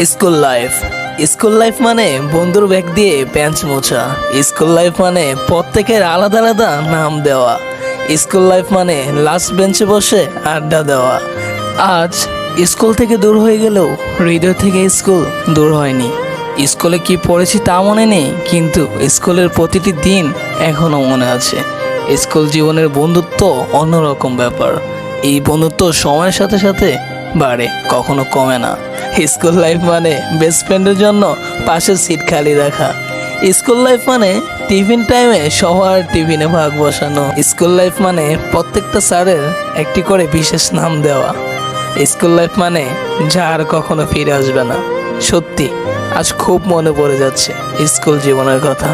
School life মানে বন্ধুর bag দিয়ে বেঞ্চ মোছা। স্কুল লাইফ মানে প্রত্যেকের আলাদা আলাদা নাম দেওয়া। স্কুল লাইফ মানে লাস্ট বেঞ্চে বসে আড্ডা দেওয়া। আজ স্কুল থেকে দূর হয়ে গেলেও হৃদয় থেকে স্কুল দূর হয়নি। স্কুলে কি পড়েছি তা মনে নেই, কিন্তু স্কুলের প্রতিটি দিন এখনও মনে আছে। স্কুল জীবনের বন্ধুত্ব অন্যরকম ব্যাপার। এই বন্ধুত্ব সময়ের সাথে সাথে বাড়ে, কখনো কমে না। স্কুল লাইফ মানে বেস্ট ফ্রেন্ডের জন্য পাশের সিট খালি রাখা। স্কুল লাইফ মানে টিফিন টাইমে সবার টিফিনে ভাগ বসানো। স্কুল লাইফ মানে প্রত্যেকটা স্যারের একটি করে বিশেষ নাম দেওয়া। স্কুল লাইফ মানে যা আর কখনো ফিরে আসবে না। সত্যি আজ খুব মনে পড়ে যাচ্ছে স্কুল জীবনের কথা।